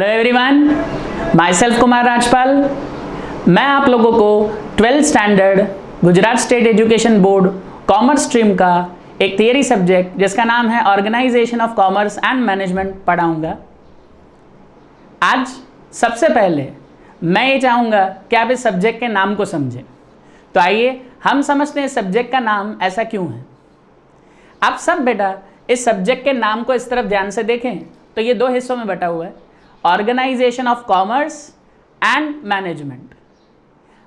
Hello everyone, myself Kumar Rajpal. मैं आप लोगों को 12th standard Gujarat state education board commerce stream का एक थियरी सब्जेक्ट जिसका नाम है organisation of commerce and management पढ़ाऊंगा। आज सबसे पहले मैं ये चाहूँगा कि आप इस सब्जेक्ट के नाम को समझें। तो आइए हम समझते हैं इस सब्जेक्ट का नाम ऐसा क्यों है। आप सब बेटा इस सब्जेक्ट के नाम को इस तरफ ध्यान से देखें तो ये दो हिस्सों में बटा हुआ है, organisation of commerce and management.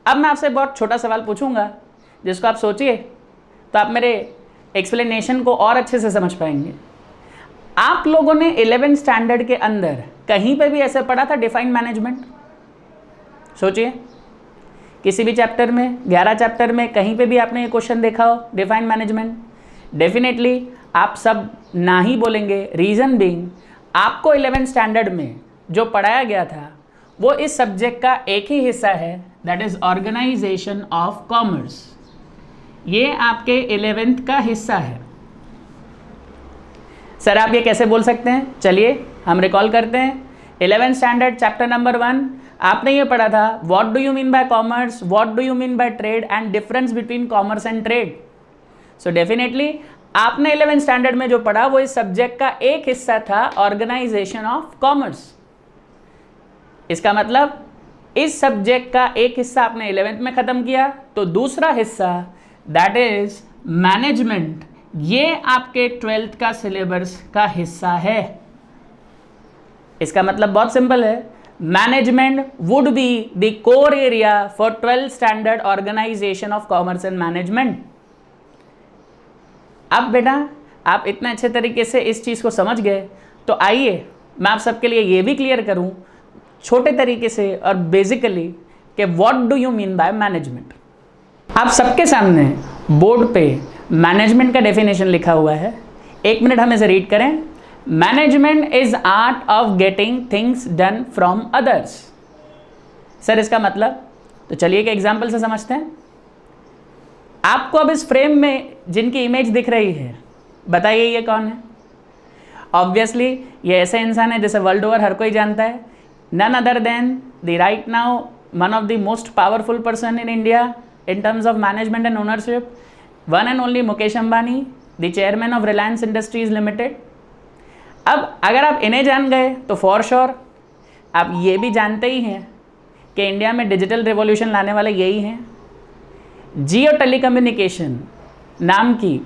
अब मैं आपसे बहुत छोटा सवाल पूछूंगा जिसको आप सोचिए तो आप मेरे एक्सप्लेनेशन को और अच्छे से समझ पाएंगे। आप लोगों ने 11th स्टैंडर्ड के अंदर कहीं पे भी ऐसे पढ़ा था डिफाइन मैनेजमेंट? सोचिए, किसी भी चैप्टर में 11 चैप्टर में कहीं पे भी आपने ये क्वेश्चन देखा हो डिफाइन मैनेजमेंट? डेफिनेटली आप सब ना ही बोलेंगे। रीज़न बीइंग आपको 11th स्टैंडर्ड में जो पढ़ाया गया था वो इस सब्जेक्ट का एक ही हिस्सा है, that is organisation of commerce. ये आपके 11th का हिस्सा है। सर आप ये कैसे बोल सकते हैं? चलिए हम रिकॉल करते हैं। 11th स्टैंडर्ड चैप्टर नंबर 1 आपने ये पढ़ा था, what do you mean by commerce, what do you mean by trade and difference between commerce and trade. So definitely आपने 11th स्टैंडर्ड में जो पढ़ा वो इस सब्जेक्ट का एक हिस्सा था, ऑर्गेनाइजेशन ऑफ कॉमर्स। इसका मतलब इस सब्जेक्ट का एक हिस्सा आपने 11th में खत्म किया, तो दूसरा हिस्सा दैट इज मैनेजमेंट, ये आपके 12th का सिलेबस का हिस्सा है। इसका मतलब बहुत सिंपल है, management would be the core area for 12th standard organisation of commerce and management. अब बेटा आप इतने अच्छे तरीके से इस चीज़ को समझ गए तो आइए मैं आप सबके लिए ये भी क्लियर करूं छोटे तरीके से और बेसिकली कि what do you mean by management. आप सबके सामने बोर्ड पे मैनेजमेंट का डेफिनेशन लिखा हुआ है, 1 मिनट हम इसे रीड करें। Management is art of getting things done from others. Sir इसका मतलब, तो चलिए एक एग्जाम्पल से समझते हैं। आपको अब इस फ्रेम में जिनकी इमेज दिख रही है, बताइए ये कौन है? ऑब्वियसली ये ऐसे इंसान है जैसे वर्ल्ड ओवर हर कोई जानता है, none other than the right now one of the most powerful person in India in terms of management and ownership, one and only Mukesh Ambani, the chairman of Reliance Industries Limited. अब अगर आप इन्हें जान गए तो फॉर श्योर आप ये भी जानते ही हैं कि इंडिया में डिजिटल रिवॉल्यूशन लाने वाले यही हैं। जियो टेलीकम्युनिकेशन नाम की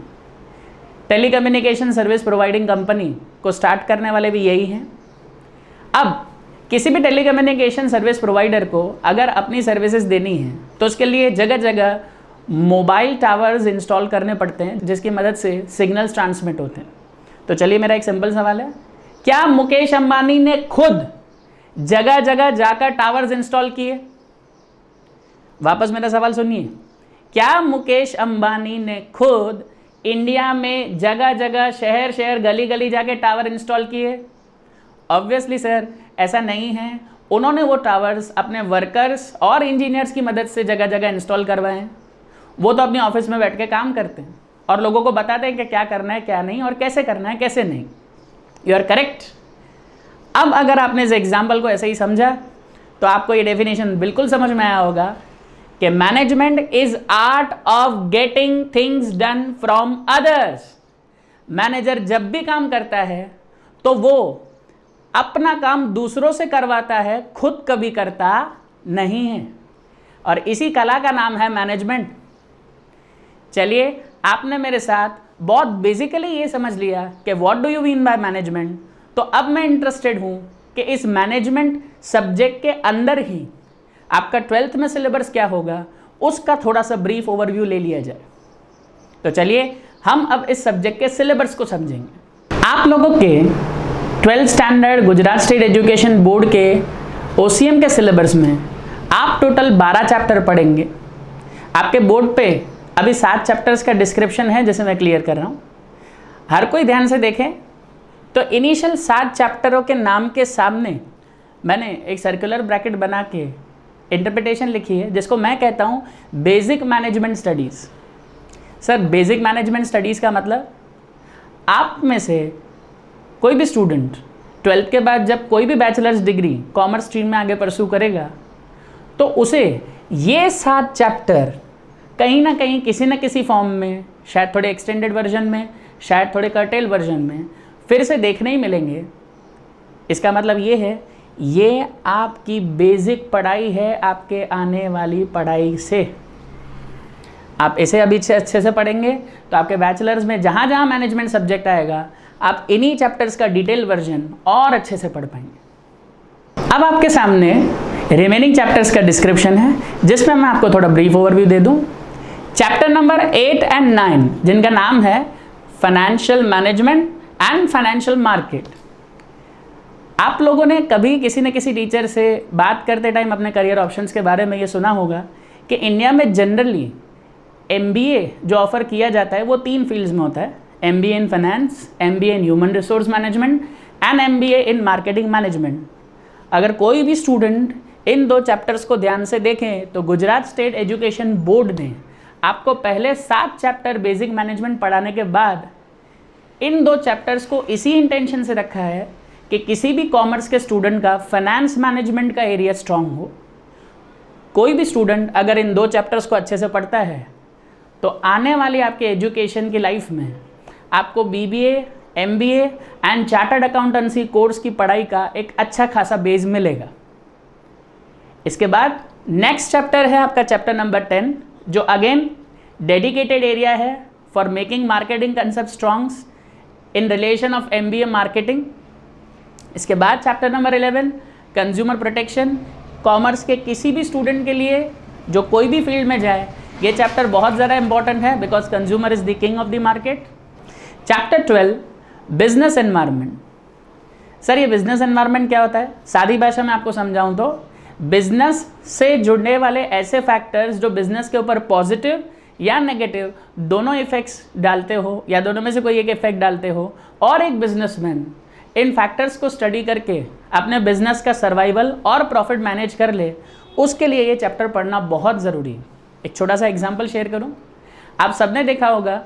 टेलीकम्युनिकेशन सर्विस प्रोवाइडिंग कंपनी को स्टार्ट करने वाले भी यही हैं। अब किसी भी टेलीकम्युनिकेशन सर्विस प्रोवाइडर को अगर अपनी सर्विसेज देनी है तो उसके लिए जगह जगह मोबाइल टावर्स इंस्टॉल करने पड़ते हैं जिसकी मदद से सिग्नल्स ट्रांसमिट होते हैं। तो चलिए मेरा एक सिंपल सवाल है, क्या मुकेश अंबानी ने खुद जगह जगह जाकर टावर्स इंस्टॉल किए? वापस मेरा सवाल सुनिए, क्या मुकेश अंबानी ने खुद इंडिया में जगह जगह शहर शहर गली गली जाके टावर इंस्टॉल किए? ऑब्वियसली सर ऐसा नहीं है। उन्होंने वो टावर्स अपने वर्कर्स और इंजीनियर्स की मदद से जगह जगह इंस्टॉल करवाए हैं। वो तो अपनी ऑफिस में बैठ के काम करते हैं और लोगों को बताते हैं कि क्या करना है क्या नहीं और कैसे करना है कैसे नहीं। You are correct. अब अगर आपने इस एग्जाम्पल को ऐसे ही समझा तो आपको ये डेफिनेशन बिल्कुल समझ में आया होगा कि management is art of getting things done from others. Manager जब भी काम करता है तो वो अपना काम दूसरों से करवाता है, खुद कभी करता नहीं है, और इसी कला का नाम है मैनेजमेंट। चलिए आपने मेरे साथ बहुत बेसिकली ये समझ लिया कि what do you mean by management. तो अब मैं इंटरेस्टेड हूं कि इस मैनेजमेंट सब्जेक्ट के अंदर ही आपका 12th में सिलेबस क्या होगा उसका थोड़ा सा ब्रीफ ओवरव्यू ले लिया जाए। तो चलिए हम अब इस सब्जेक्ट के सिलेबस को समझेंगे। आप लोगों के 12th standard Gujarat state education board के OCM के सिलेबस में आप टोटल 12 चैप्टर पढ़ेंगे। आपके बोर्ड पे अभी 7 चैप्टर्स का डिस्क्रिप्शन है जिसे मैं क्लियर कर रहा हूँ। हर कोई ध्यान से देखें तो इनिशियल 7 चैप्टरों के नाम के सामने मैंने एक सर्कुलर ब्रैकेट बना के इंटरप्रिटेशन लिखी है जिसको मैं कहता हूँ basic management studies. Sir basic management studies का मतलब आप में से कोई भी स्टूडेंट 12th के बाद जब कोई भी बैचलर्स डिग्री कॉमर्स स्ट्रीम में आगे परस्यू करेगा तो उसे ये 7 चैप्टर कहीं ना कहीं किसी न किसी फॉर्म में, शायद थोड़े एक्सटेंडेड वर्जन में, शायद थोड़े कर्टेल वर्जन में फिर से देखने ही मिलेंगे। इसका मतलब ये है, ये आपकी बेसिक पढ़ाई है आपके आने वाली पढ़ाई से। आप इसे अभी अच्छे से पढ़ेंगे तो आपके बैचलर्स में जहाँ जहाँ मैनेजमेंट सब्जेक्ट आएगा आप इन्हीं चैप्टर्स का डिटेल वर्जन और अच्छे से पढ़ पाएंगे। अब आपके सामने रिमेनिंग चैप्टर्स का डिस्क्रिप्शन है जिसमें मैं आपको थोड़ा ब्रीफ ओवरव्यू दे दूं। चैप्टर नंबर 8 एंड 9 जिनका नाम है financial management and financial market. आप लोगों ने कभी किसी न किसी टीचर से बात करते टाइम अपने करियर ऑप्शंस के बारे में ये सुना होगा कि इंडिया में जनरली MBA जो ऑफ़र किया जाता है वो 3 फील्ड्स में होता है, MBA in finance, MBA in human resource management and MBA in marketing management. अगर कोई भी स्टूडेंट इन 2 चैप्टर्स को ध्यान से देखें तो गुजरात स्टेट एजुकेशन बोर्ड ने आपको पहले 7 चैप्टर बेसिक मैनेजमेंट पढ़ाने के बाद इन 2 चैप्टर्स को इसी इंटेंशन से रखा है कि किसी भी कॉमर्स के स्टूडेंट का फाइनेंस मैनेजमेंट का एरिया स्ट्रांग हो। कोई भी स्टूडेंट अगर इन 2 चैप्टर्स को अच्छे से पढ़ता है तो आने वाली आपके एजुकेशन की लाइफ में आपको BBA, MBA and chartered accountancy course की पढ़ाई का एक अच्छा खासा बेस मिलेगा। इसके बाद नेक्स्ट चैप्टर है आपका चैप्टर नंबर 10 जो अगेन डेडिकेटेड एरिया है for making marketing concept strongs in relation of MBA marketing. इसके बाद chapter number 11 consumer protection. Commerce के किसी भी स्टूडेंट के लिए जो कोई भी फील्ड में जाए ये चैप्टर बहुत ज़्यादा इंपॉर्टेंट है because consumer is the king of the market. Chapter 12 business environment. Sir ये बिजनेस एनवायरनमेंट क्या होता है? सादी भाषा में आपको समझाऊं तो बिजनेस से जुड़ने वाले ऐसे फैक्टर्स जो बिजनेस के ऊपर पॉजिटिव या नेगेटिव दोनों इफेक्ट्स डालते हो या दोनों में से कोई एक इफेक्ट डालते हो और एक बिजनेसमैन इन फैक्टर्स को स्टडी करके अपने बिजनेस का सर्वाइवल और प्रॉफिट मैनेज कर ले, उसके लिए ये चैप्टर पढ़ना बहुत ज़रूरी है। एक छोटा सा एग्जांपल शेयर करूं, आप सबने देखा होगा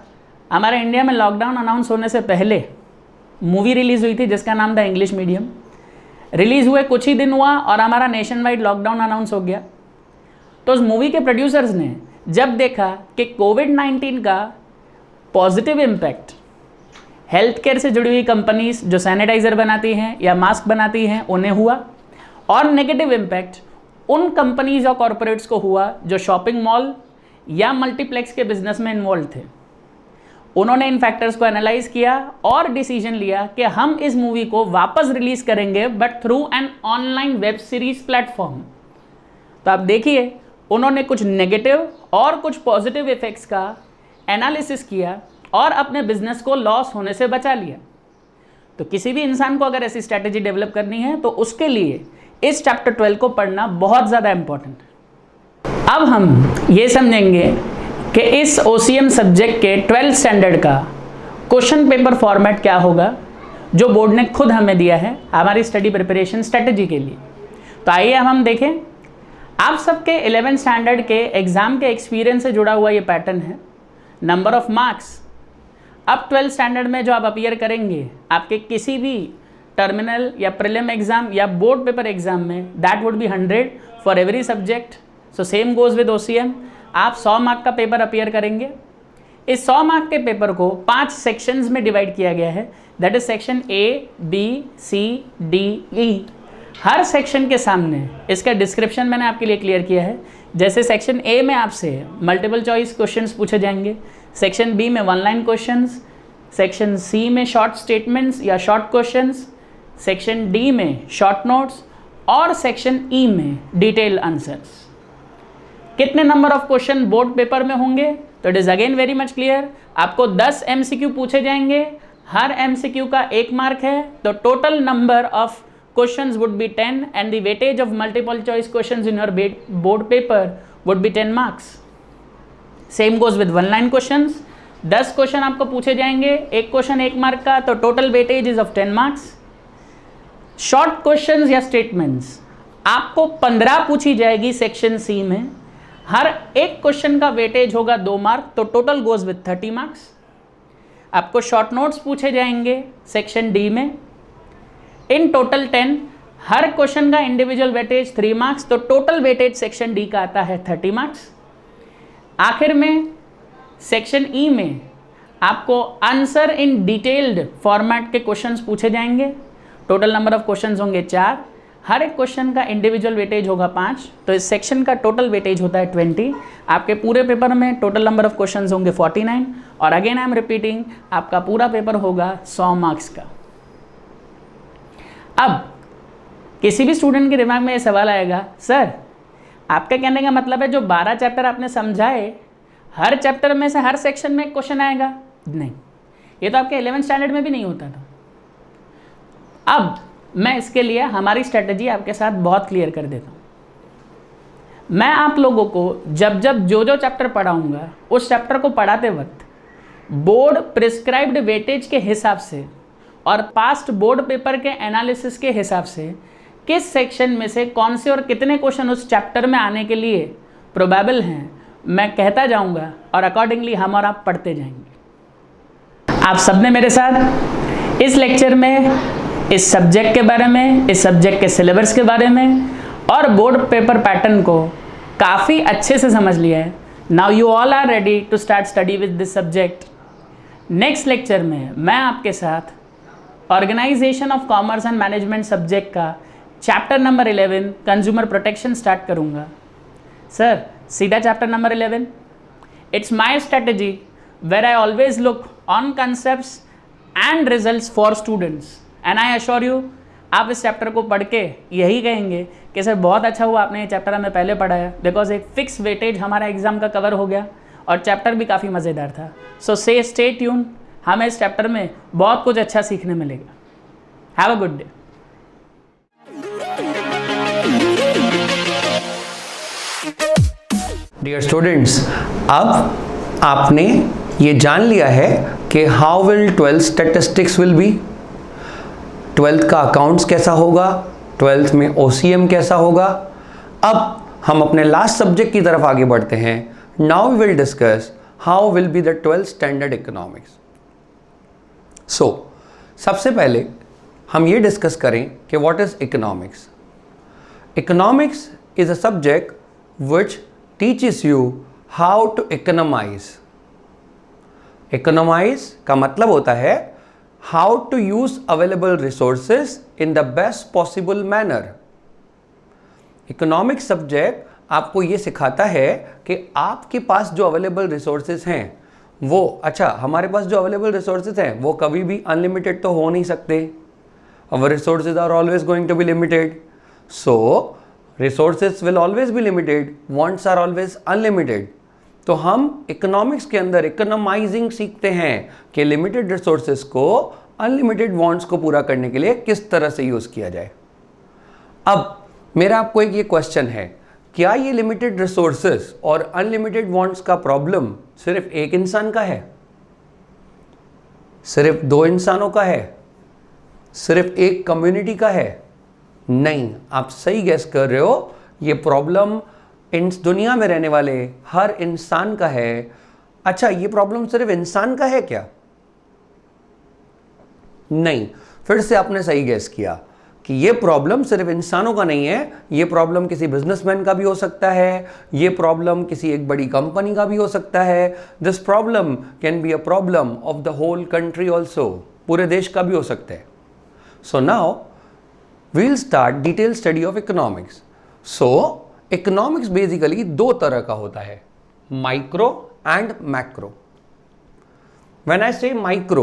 हमारे इंडिया में लॉकडाउन अनाउंस होने से पहले मूवी रिलीज़ हुई थी जिसका नाम था इंग्लिश मीडियम। रिलीज़ हुए कुछ ही दिन हुआ और हमारा नेशन वाइड लॉकडाउन अनाउंस हो गया। तो उस मूवी के प्रोड्यूसर्स ने जब देखा कि कोविड-19 का पॉजिटिव इम्पैक्ट हेल्थ केयर से जुड़ी हुई कंपनीज जो सैनिटाइज़र बनाती हैं या मास्क बनाती हैं उन्हें हुआ और नेगेटिव इम्पैक्ट उन कंपनीज और कॉरपोरेट्स को हुआ जो शॉपिंग मॉल या मल्टीप्लेक्स के बिजनेस में इन्वॉल्व थे। उन्होंने इन फैक्टर्स को एनालाइज किया और डिसीजन लिया कि हम इस मूवी को वापस रिलीज करेंगे but through an online web series platform. तो आप देखिए उन्होंने कुछ नेगेटिव और कुछ पॉजिटिव इफेक्ट्स का एनालिसिस किया और अपने बिजनेस को लॉस होने से बचा लिया। तो किसी भी इंसान को अगर ऐसी स्ट्रैटेजी डेवलप करनी है तो उसके लिए इस चैप्टर 12 को पढ़ना बहुत ज़्यादा इंपॉर्टेंट है। अब हम ये समझेंगे कि इस OCM सब्जेक्ट के 12th स्टैंडर्ड का क्वेश्चन पेपर फॉर्मेट क्या होगा जो बोर्ड ने खुद हमें दिया है हमारी स्टडी प्रिपरेशन स्ट्रेटजी के लिए। तो आइए हम देखें, आप सबके 11th स्टैंडर्ड के एग्ज़ाम के एक्सपीरियंस से जुड़ा हुआ ये पैटर्न है। नंबर ऑफ मार्क्स अब 12th स्टैंडर्ड में जो आप अपीयर करेंगे आपके किसी भी टर्मिनल या प्रीलिम एग्जाम या बोर्ड पेपर एग्जाम में, that would be 100 for every subject. So same goes with OCM। आप 100 मार्क का पेपर अपीयर करेंगे। इस 100 मार्क के पेपर को 5 सेक्शंस में डिवाइड किया गया है, that is section A, B, C, D, E। Her section के सामने इसका डिस्क्रिप्शन मैंने आपके लिए क्लियर किया है। जैसे सेक्शन A में आपसे मल्टीपल चॉइस क्वेश्चंस पूछे जाएंगे, सेक्शन B में 1 लाइन क्वेश्चंस, सेक्शन C में शॉर्ट स्टेटमेंट्स या शॉर्ट क्वेश्चंस, सेक्शन D में शॉर्ट नोट्स और सेक्शन E में डिटेल आंसर्स। कितने number of question board paper में होंगे? तो it is again very much clear. आपको 10 MCQ पूछे जाएंगे, हर MCQ का 1 मार्क है, तो total number of questions would be 10 and the weightage of multiple choice questions in your board paper would be 10 marks. Same goes with 1 line questions. 10 question आपको पूछे जाएंगे, 1 question 1 mark का, तो total weightage is of 10 marks. Short questions या statements आपको 15 पूछी जाएगी section C में, हर एक क्वेश्चन का वेटेज होगा 2 मार्क, तो टोटल गोज विद 30 मार्क्स। आपको शॉर्ट नोट्स पूछे जाएंगे सेक्शन D में, इन टोटल 10, हर क्वेश्चन का इंडिविजुअल वेटेज 3 मार्क्स, तो टोटल वेटेज सेक्शन डी का आता है 30 मार्क्स। आखिर में सेक्शन ई में आपको आंसर इन डिटेल्ड फॉर्मेट के क्वेश्चंस पूछे जाएंगे। टोटल नंबर ऑफ क्वेश्चंस होंगे 4, हर एक क्वेश्चन का इंडिविजुअल वेटेज होगा 5, तो इस सेक्शन का टोटल वेटेज होता है 20। आपके पूरे पेपर में टोटल नंबर ऑफ क्वेश्चंस होंगे 49, और अगेन आई एम रिपीटिंग, आपका पूरा पेपर होगा 100 मार्क्स का। अब किसी भी स्टूडेंट के दिमाग में ये सवाल आएगा, सर आपके कहने का मतलब है जो 12 चैप्टर आपने समझाए, हर चैप्टर में से हर सेक्शन में एक क्वेश्चन आएगा? नहीं, ये तो आपके 11th स्टैंडर्ड में भी नहीं होता था। अब मैं इसके लिए हमारी स्ट्रेटजी आपके साथ बहुत क्लियर कर देता हूँ। मैं आप लोगों को जब जब जो चैप्टर पढ़ाऊँगा, उस चैप्टर को पढ़ाते वक्त बोर्ड प्रिस्क्राइब्ड वेटेज के हिसाब से और पास्ट बोर्ड पेपर के एनालिसिस के हिसाब से किस सेक्शन में से कौन से और कितने क्वेश्चन उस चैप्टर में आने के लिए प्रोबेबल हैं, मैं कहता जाऊँगा और अकॉर्डिंगली हम और आप पढ़ते जाएंगे। आप सबने मेरे साथ इस लेक्चर में इस सब्जेक्ट के बारे में, इस सब्जेक्ट के सिलेबस के बारे में और बोर्ड पेपर पैटर्न को काफ़ी अच्छे से समझ लिया है। Now you all are ready to start study with this subject. Next lecture में मैं आपके साथ organisation of commerce and management subject का chapter number 11 consumer protection start करूँगा। सर सीधा chapter number 11, it's my strategy where I always look on concepts and results for students, and I assure you आप इस chapter को पढ़ के यही कहेंगे कि सर बहुत अच्छा हुआ आपने ये चैप्टर हमें पहले पढ़ाया, बिकॉज एक फिक्स वेटेज हमारा एग्जाम का कवर हो गया और चैप्टर भी काफ़ी मज़ेदार था। सो से स्टे ट्यून, हमें इस चैप्टर में बहुत कुछ अच्छा सीखने मिलेगा। Have a good day. Dear students, अब आपने ये जान लिया है कि how will 12th statistics will be, 12th का अकाउंट्स कैसा होगा, 12th में OCM कैसा होगा। अब हम अपने लास्ट सब्जेक्ट की तरफ आगे बढ़ते हैं। Now we will discuss how will be the 12th standard economics. So सबसे पहले हम ये डिस्कस करें कि what is economics. Economics is a subject which teaches you how to economise. Economise का मतलब होता है how to use available resources in the best possible manner. Economic subject आपको ये सिखाता है कि आपके पास जो अवेलेबल रिसोर्सेज हैं वो, अच्छा हमारे पास जो अवेलेबल रिसोर्सेज हैं वो कभी भी अनलिमिटेड तो हो नहीं सकते। Our resources are always going to be limited, so resources will always be limited, wants are always unlimited। तो हम इकोनॉमिक्स के अंदर इकोनोमाइजिंग सीखते हैं कि लिमिटेड रिसोर्सेज को अनलिमिटेड वांट्स को पूरा करने के लिए किस तरह से यूज किया जाए। अब मेरा आपको एक ये क्वेश्चन है, क्या ये लिमिटेड रिसोर्सेज और अनलिमिटेड वांट्स का प्रॉब्लम सिर्फ एक इंसान का है, सिर्फ 2 इंसानों का है, सिर्फ एक कम्युनिटी का है? नहीं, आप सही गैस कर रहे हो। ये प्रॉब्लम इन दुनिया में रहने वाले हर इंसान का है। अच्छा, ये प्रॉब्लम सिर्फ इंसान का है क्या? नहीं, फिर से आपने सही गैस किया कि ये प्रॉब्लम सिर्फ इंसानों का नहीं है। ये प्रॉब्लम किसी बिजनेसमैन का भी हो सकता है, ये प्रॉब्लम किसी एक बड़ी कंपनी का भी हो सकता है। This problem can be a problem of the whole country also, पूरे देश का भी हो सकता है। So now we'll start detailed study of economics। so economics basically 2 तरह का होता है, micro and macro। when I say micro,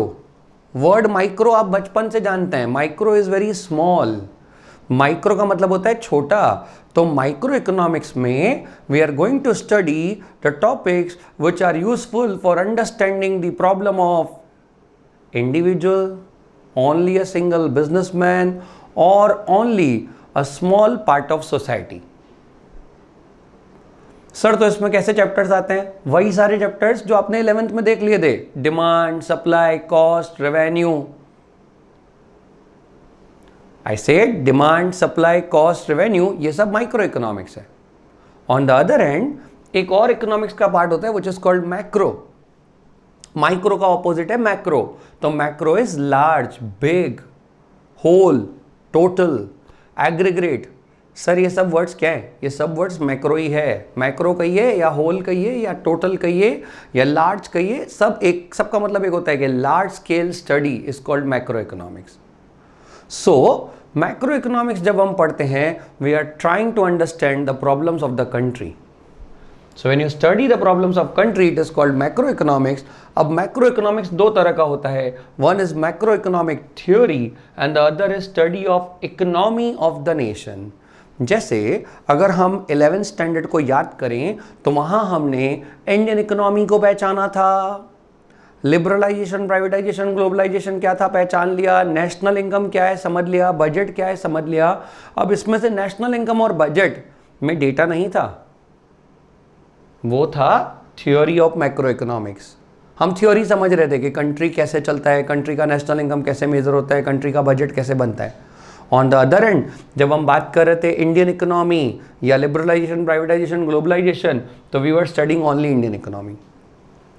word micro आप बचपन से जानते हैं, micro is very small। micro का मतलब होता है छोटा। तो micro economics में we are going to study the topics which are useful for understanding the problem of individual, only a single businessman or only a small part of society। Sir तो इसमें कैसे चैप्टर्स आते हैं? वही सारे chapters जो आपने 11th में देख लिए थे, demand, supply, cost, revenue. I said demand, supply, cost, revenue, ये सब माइक्रो इकोनॉमिक्स है। ऑन द अदर हैंड एक और इकोनॉमिक्स का पार्ट होता है which is called macro. Micro का ऑपोजिट है मैक्रो। तो macro is large, big, whole, total, aggregate. Sir ये सब वर्ड्स क्या है? ये सब वर्ड्स मैक्रो ही है। मैक्रो कहिए या होल कहिए या टोटल कहिए या लार्ज कहिए, सब एक, सबका मतलब एक होता है कि large scale study is called macro economics. So macro economics जब हम पढ़ते हैं, we are trying to understand the problems of the country. So when you study the problems of country, it is called macroeconomics. अब macroeconomics दो तरह का होता है. One is macroeconomic theory and the other is study of economy of the nation. जैसे अगर हम 11th standard को याद करें तो वहाँ हमने इंडियन इकोनॉमी को पहचाना था, लिबरलाइजेशन, प्राइवेटाइजेशन, ग्लोबलाइजेशन क्या था पहचान लिया, नेशनल इनकम क्या है समझ लिया, बजट क्या है समझ लिया. अब इसमें से नेशनल इनकम और बजट में डेटा नहीं था, वो था थ्योरी ऑफ मैक्रो इकोनॉमिक्स. हम थ्योरी समझ रहे थे कि कंट्री कैसे चलता है, कंट्री का नेशनल इनकम कैसे मेजर होता है, कंट्री का बजट कैसे बनता है. ऑन द अदर एंड जब हम बात कर रहे थे इंडियन इकोनॉमी या लिबरलाइजेशन, प्राइवेटाइजेशन, ग्लोबलाइजेशन, तो we were studying only Indian economy.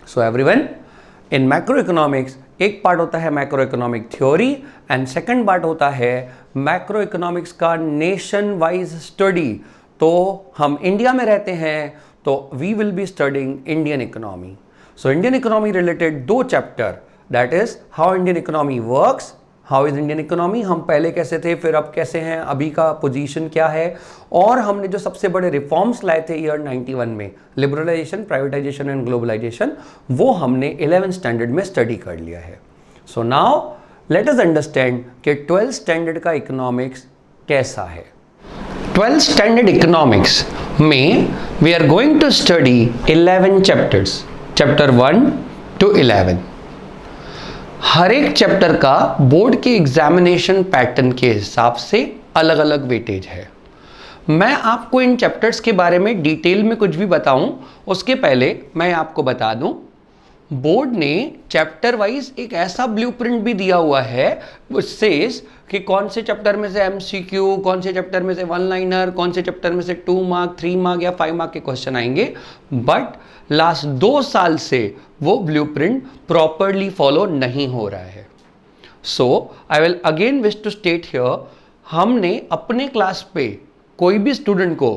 So everyone, in macro economics एक पार्ट होता है macro economic theory and second part होता है मैक्रो इकोनॉमिक्स का नेशन वाइज स्टडी. तो हम इंडिया में रहते हैं तो we will be studying Indian economy. So Indian economy related दो chapter, that is how Indian economy works, how is Indian economy, हम पहले कैसे थे फिर अब कैसे हैं, अभी का पोजीशन क्या है, और हमने जो सबसे बड़े रिफॉर्म्स लाए थे ईयर 91 में, लिबरलाइजेशन, प्राइवेटाइजेशन एंड ग्लोबलाइजेशन, वो हमने 11th स्टैंडर्ड में स्टडी कर लिया है. So now let us understand कि 12th स्टैंडर्ड का इकोनॉमिक्स कैसा है. 12th स्टैंडर्ड इकोनॉमिक्स में we are going to study 11 chapters, chapter 1 to 11. हर एक चैप्टर का बोर्ड के एग्जामिनेशन पैटर्न के हिसाब से अलग अलग वेटेज है. मैं आपको इन चैप्टर्स के बारे में डिटेल में कुछ भी बताऊं उसके पहले मैं आपको बता दूं, बोर्ड ने चैप्टर वाइज एक ऐसा ब्लूप्रिंट भी दिया हुआ है उससे कि कौन से चैप्टर में से एमसीक्यू, कौन से चैप्टर में से वन लाइनर, कौन से चैप्टर में से 2 मार्क, 3 मार्क या 5 मार्क के क्वेश्चन आएंगे. बट लास्ट 2 साल से वो ब्लूप्रिंट प्रॉपरली फॉलो नहीं हो रहा है. So I will again wish to state here, हमने अपने क्लास पे कोई भी स्टूडेंट को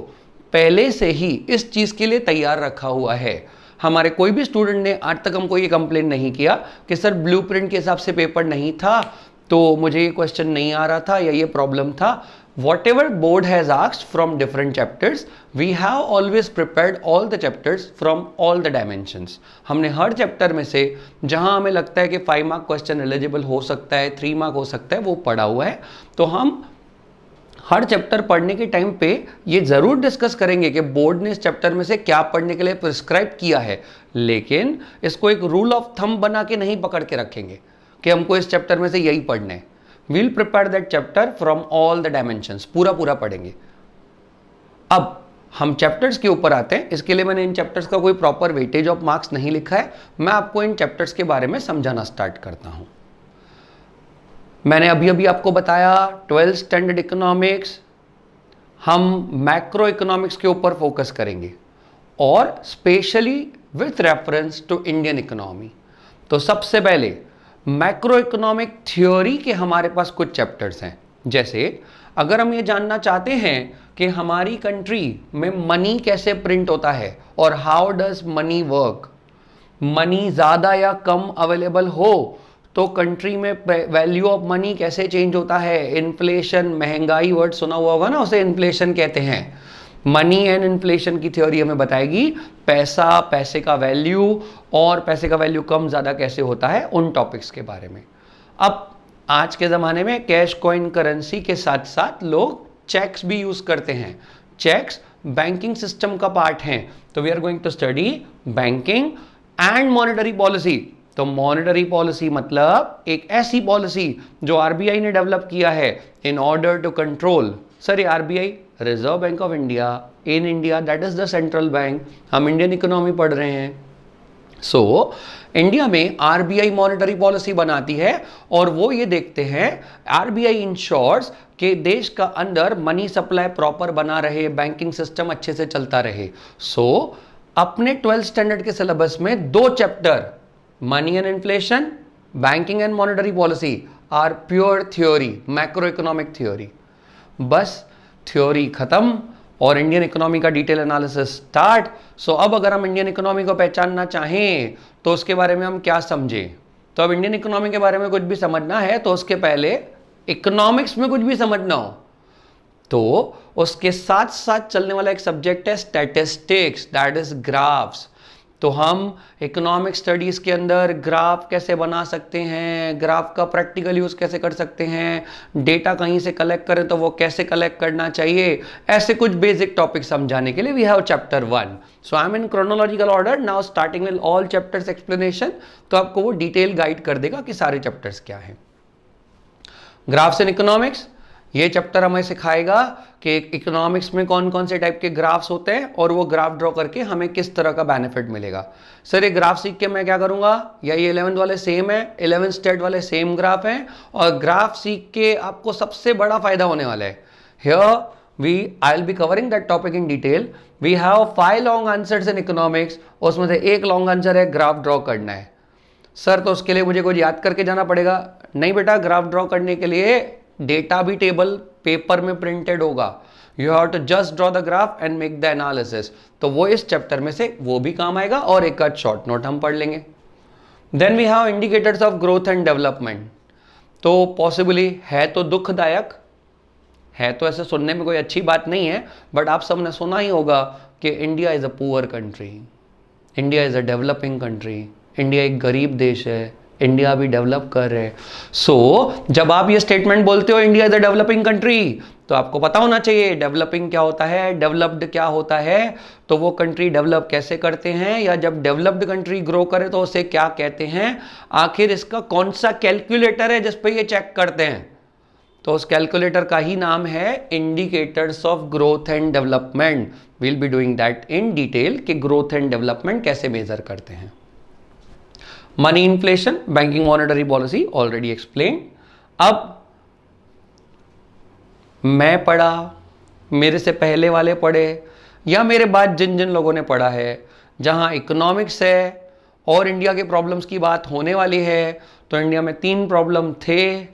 पहले से ही इस चीज़ के लिए तैयार रखा हुआ है. हमारे कोई भी स्टूडेंट ने आज तक हमको ये कंप्लेन नहीं किया कि सर ब्लूप्रिंट के हिसाब से पेपर नहीं था तो मुझे ये क्वेश्चन नहीं आ रहा था या ये प्रॉब्लम था. Whatever board has asked from different chapters, we have always prepared all the chapters from all the dimensions. हमने हर चैप्टर में से जहां हमें लगता है कि 5 मार्क क्वेश्चन एलिजिबल हो सकता है, 3 मार्क हो सकता है, वो पढ़ा हुआ है. तो हम हर चैप्टर पढ़ने के टाइम पे ये ज़रूर डिस्कस करेंगे कि बोर्ड ने इस चैप्टर में से क्या पढ़ने के लिए प्रिस्क्राइब किया है, लेकिन इसको एक रूल ऑफ थंब बना के नहीं पकड़ के रखेंगे कि हमको इस चैप्टर में से यही पढ़ना है. We'll prepare that chapter from all the dimensions, पूरा पढ़ेंगे. अब हम चैप्टर्स के ऊपर आते हैं. इसके लिए मैंने इन चैप्टर्स का कोई प्रॉपर वेटेज ऑफ मार्क्स नहीं लिखा है. मैं आपको इन चैप्टर्स के बारे में समझाना स्टार्ट करता हूं. मैंने अभी आपको बताया 12th स्टैंडर्ड इकोनॉमिक्स, हम मैक्रो इकोनॉमिक्स के ऊपर फोकस करेंगे और specially with reference to Indian economy. तो सबसे पहले मैक्रो इकोनॉमिक थ्योरी के हमारे पास कुछ चैप्टर्स हैं. जैसे अगर हम ये जानना चाहते हैं कि हमारी कंट्री में मनी कैसे प्रिंट होता है और how does money work, money ज़्यादा या कम अवेलेबल हो तो कंट्री में वैल्यू ऑफ मनी कैसे चेंज होता है, इन्फ्लेशन, महंगाई वर्ड सुना हुआ होगा ना, उसे इन्फ्लेशन कहते हैं. मनी एंड इन्फ्लेशन की थ्योरी हमें बताएगी पैसा, पैसे का वैल्यू और पैसे का वैल्यू कम ज़्यादा कैसे होता है, उन टॉपिक्स के बारे में. अब आज के ज़माने में कैश कॉइन करेंसी के साथ साथ लोग चेक्स भी यूज़ करते हैं. चेक्स बैंकिंग सिस्टम का पार्ट हैं. तो we are going to study banking and monetary policy. तो मॉनेटरी पॉलिसी मतलब एक ऐसी पॉलिसी जो आरबीआई ने डेवलप किया है in order to control. Sir ये RBI reserve bank of India, in India that is the central bank. हम इंडियन इकोनॉमी पढ़ रहे हैं. सो इंडिया में आरबीआई मॉनेटरी पॉलिसी बनाती है और वो ये देखते हैं, आरबीआई इंश्योर्स कि देश का अंदर मनी सप्लाई प्रॉपर बना रहे, बैंकिंग सिस्टम अच्छे से चलता रहे. सो अपने 12th स्टैंडर्ड के सिलेबस में 2 chapter, money and inflation, banking and monetary policy, are pure theory, macro economic theory. बस थ्योरी खत्म और इंडियन इकोनॉमी का डिटेल एनालिसिस स्टार्ट। सो अब अगर हम इंडियन इकोनॉमी को पहचानना चाहें तो उसके बारे में हम क्या समझें? तो अब इंडियन इकोनॉमी के बारे में कुछ भी समझना है तो उसके पहले इकोनॉमिक्स में कुछ भी समझना हो तो उसके साथ साथ चलने वाला एक सब्जेक्ट है स्टैटिस्टिक्स, दैट इज ग्राफ्स। तो हम इकोनॉमिक स्टडीज के अंदर ग्राफ कैसे बना सकते हैं, ग्राफ का प्रैक्टिकल यूज कैसे कर सकते हैं, डेटा कहीं से कलेक्ट करें तो वो कैसे कलेक्ट करना चाहिए, ऐसे कुछ बेसिक टॉपिक समझाने के लिए we have chapter 1। So I am in chronological order now, starting with all chapters explanation. तो आपको वो डिटेल गाइड कर देगा कि सारे चैप्टर्स क्या हैं। ग्राफ्स इन इकोनॉमिक्स, ये चैप्टर हमें सिखाएगा कि इकोनॉमिक्स में कौन कौन से टाइप के ग्राफ्स होते हैं और वो ग्राफ ड्रॉ करके हमें किस तरह का बेनिफिट मिलेगा। सर ये ग्राफ सीख के मैं क्या करूंगा? या ये 11th वाले सेम है, 11th स्टेट वाले सेम ग्राफ हैं और ग्राफ सीख के आपको सबसे बड़ा फायदा होने वाला है। Here I will be covering that topic in detail. We have 5 long answers in economics, उसमें से एक लॉन्ग आंसर है ग्राफ ड्रॉ करना है। सर तो उसके लिए मुझे कुछ याद करके जाना पड़ेगा? नहीं बेटा, ग्राफ ड्रॉ करने के लिए डेटा भी टेबल पेपर में प्रिंटेड होगा। You have to just draw the graph and make the analysis. तो वो इस चैप्टर में से वो भी काम आएगा और एक आध शॉर्ट नोट हम पढ़ लेंगे। Then we have indicators of growth and development. तो पॉसिबली है तो दुखदायक है, तो ऐसे सुनने में कोई अच्छी बात नहीं है, बट आप सबने सुना ही होगा कि India is a poor country, India is a developing country, India एक गरीब देश है, इंडिया भी डेवलप कर रहे हैं। सो जब आप ये स्टेटमेंट बोलते हो India is a developing country, तो आपको पता होना चाहिए डेवलपिंग क्या होता है, डेवलप्ड क्या होता है, तो वो कंट्री डेवलप कैसे करते हैं, या जब डेवलप्ड कंट्री ग्रो करे तो उसे क्या कहते हैं, आखिर इसका कौन सा कैलकुलेटर है जिस पे ये चेक करते हैं। तो उस कैलकुलेटर का ही नाम है indicators of growth and development. We'll be doing that in detail कि ग्रोथ एंड डेवलपमेंट कैसे मेजर करते हैं। Money inflation, banking monetary policy already explain. अब मैं पढ़ा, मेरे से पहले वाले पढ़े, या मेरे बाद जिन जिन लोगों ने पढ़ा है, जहां इकोनॉमिक्स है और इंडिया के प्रॉब्लम्स की बात होने वाली है, तो इंडिया में 3 प्रॉब्लम थे,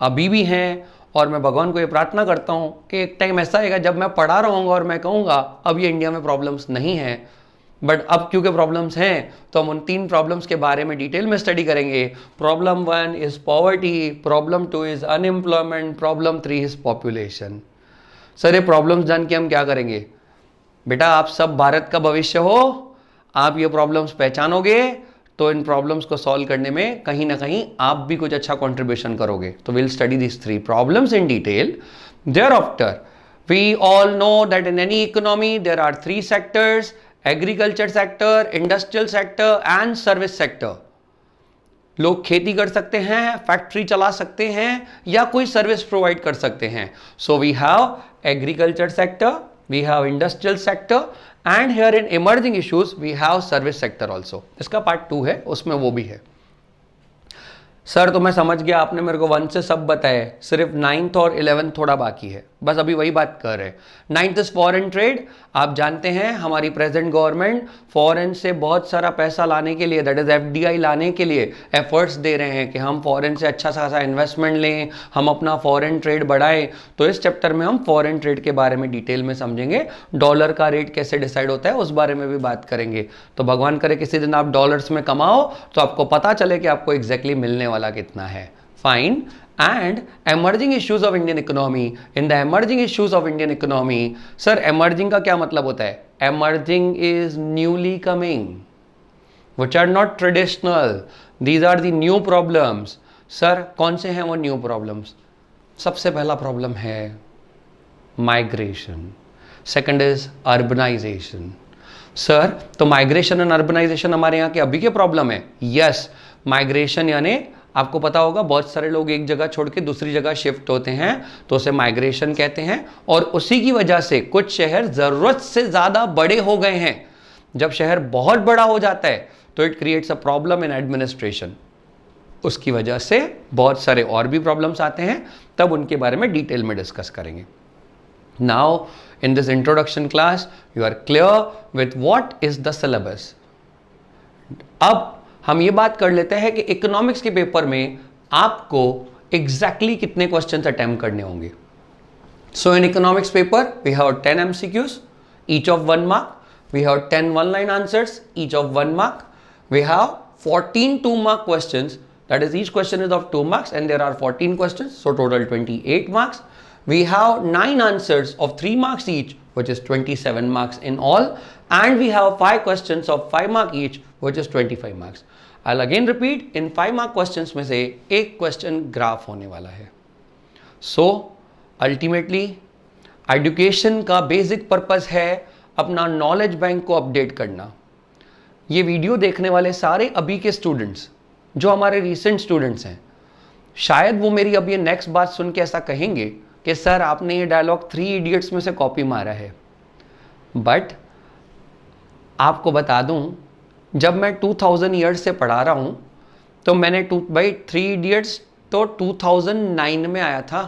अभी भी हैं, और मैं भगवान को ये प्रार्थना करता हूं कि एक टाइम ऐसा आएगा जब मैं पढ़ा रहूंगा और मैं कहूंगा अब ये इंडिया में प्रॉब्लम्स नहीं है, बट अब क्योंकि प्रॉब्लम्स हैं तो हम उन 3 प्रॉब्लम्स के बारे में डिटेल में स्टडी करेंगे। Problem 1 is poverty, problem 2 is unemployment, problem 3 is population. Sir ये प्रॉब्लम्स जान के हम क्या करेंगे? बेटा आप सब भारत का भविष्य हो, आप ये प्रॉब्लम्स पहचानोगे तो इन प्रॉब्लम्स को सॉल्व करने में कहीं ना कहीं आप भी कुछ अच्छा कॉन्ट्रीब्यूशन करोगे। तो will study this 3 problems in detail. Thereafter we all know that in any economy there are 3 sectors, agriculture sector, industrial sector and service sector. लोग खेती कर सकते हैं, फैक्ट्री चला सकते हैं, या कोई सर्विस प्रोवाइड कर सकते हैं। So we have agriculture sector, we have industrial sector, and here in emerging issues we have service sector also. इसका पार्ट 2 है, उसमें वो भी है। सर तो मैं समझ गया, आपने मेरे को 1 से सब बताया, सिर्फ 9th और 11th थोड़ा बाकी है, बस अभी वही बात कर रहे हैं। 9th is foreign trade. आप जानते हैं हमारी प्रेजेंट गवर्नमेंट फॉरेन से बहुत सारा पैसा लाने के लिए, दैट इज FDI लाने के लिए एफर्ट्स दे रहे हैं कि हम फॉरेन से अच्छा खासा इन्वेस्टमेंट लें, हम अपना फॉरेन ट्रेड बढ़ाएं। तो इस चैप्टर में हम फॉरेन ट्रेड के बारे में डिटेल में समझेंगे, डॉलर का रेट कैसे डिसाइड होता है उस बारे में भी बात करेंगे। तो भगवान करे किसी दिन आप डॉलर्स में कमाओ तो आपको पता चले कि आपको एग्जैक्टली मिलने वाला कितना है। Fine. And emerging issues of Indian economy. In the emerging issues of Indian economy, sir emerging का क्या मतलब होता है? Emerging is newly coming, which are not traditional. These are the new problems. Sir कौन से हैं वो new problems? सबसे पहला प्रॉब्लम है migration, second is urbanisation. Sir तो माइग्रेशन एंड अर्बनाइजेशन हमारे यहाँ के अभी के प्रॉब्लम है? यस, माइग्रेशन यानी आपको पता होगा बहुत सारे लोग एक जगह छोड़ के दूसरी जगह शिफ्ट होते हैं, तो उसे माइग्रेशन कहते हैं। और उसी की वजह से कुछ शहर जरूरत से ज्यादा बड़े हो गए हैं। जब शहर बहुत बड़ा हो जाता है तो it creates a problem in administration, उसकी वजह से बहुत सारे और भी प्रॉब्लम्स आते हैं, तब उनके बारे में डिटेल में डिस्कस करेंगे। Now in this introduction class you are clear with what is the syllabus. अब हम ये बात कर लेते हैं कि इकोनॉमिक्स के पेपर में आपको एग्जैक्टली कितने क्वेश्चंस अटेम्प्ट करने होंगे. So in economics paper we have 10 MCQs, each of 1 mark. We have 10 one-line answers, each of 1 mark. We have 14 2-mark questions, that is each question is of 2 marks and there are 14 questions, so total 28 marks. We have 9 answers of 3 marks each, which is 27 marks in all, and we have 5 questions of 5 marks each, which is 25 marks. I'll again repeat, in 5 mark questions में से एक question graph होने वाला है. So ultimately education का basic purpose है अपना knowledge bank को अपडेट करना. ये वीडियो देखने वाले सारे अभी के स्टूडेंट्स जो हमारे रीसेंट स्टूडेंट्स हैं, शायद वो मेरी अब ये नेक्स्ट बात सुन के ऐसा कहेंगे कि सर आपने ये डायलॉग 3 इडियट्स में से कॉपी मारा है. बट आपको बता दूं, जब मैं 2000 ईयर्स से पढ़ा रहा हूं तो मैंने 3 इडियट्स तो 2009 में आया था.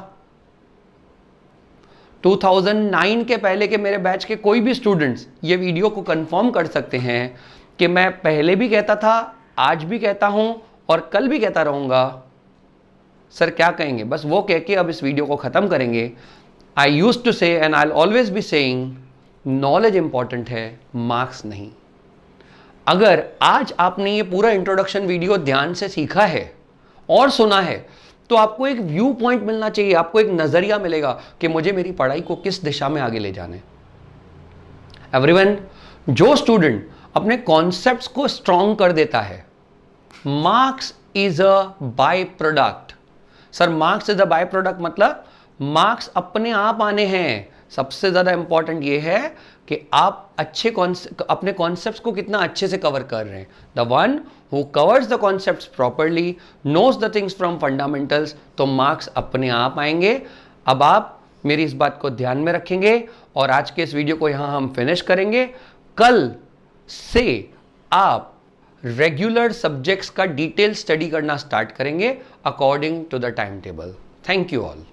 2009 के पहले के मेरे बैच के कोई भी स्टूडेंट्स ये वीडियो को कंफर्म कर सकते हैं कि मैं पहले भी कहता था, आज भी कहता हूं और कल भी कहता रहूंगा. सर क्या कहेंगे, बस वो कह के अब इस वीडियो को ख़त्म करेंगे. आई यूज्ड टू से and I will always be saying, knowledge important है, मार्क्स नहीं. अगर आज आपने ये पूरा इंट्रोडक्शन वीडियो ध्यान से सीखा है और सुना है तो आपको एक व्यू पॉइंट मिलना चाहिए, आपको एक नजरिया मिलेगा कि मुझे मेरी पढ़ाई को किस दिशा में आगे ले जाना है. एवरीवन, जो स्टूडेंट अपने कॉन्सेप्ट्स को स्ट्रॉन्ग कर देता है, marks is a by product. Sir marks is a by product मतलब मार्क्स अपने आप आने हैं. सबसे ज्यादा इंपॉर्टेंट ये है कि आप अपने कॉन्सेप्ट्स को कितना अच्छे से कवर कर रहे हैं. The one who covers the concepts properly, knows the things from fundamentals, तो मार्क्स अपने आप आएंगे. अब आप मेरी इस बात को ध्यान में रखेंगे और आज के इस वीडियो को यहां हम फिनिश करेंगे. कल से आप रेगुलर सब्जेक्ट्स का डिटेल स्टडी करना स्टार्ट करेंगे according to the time table. Thank you all.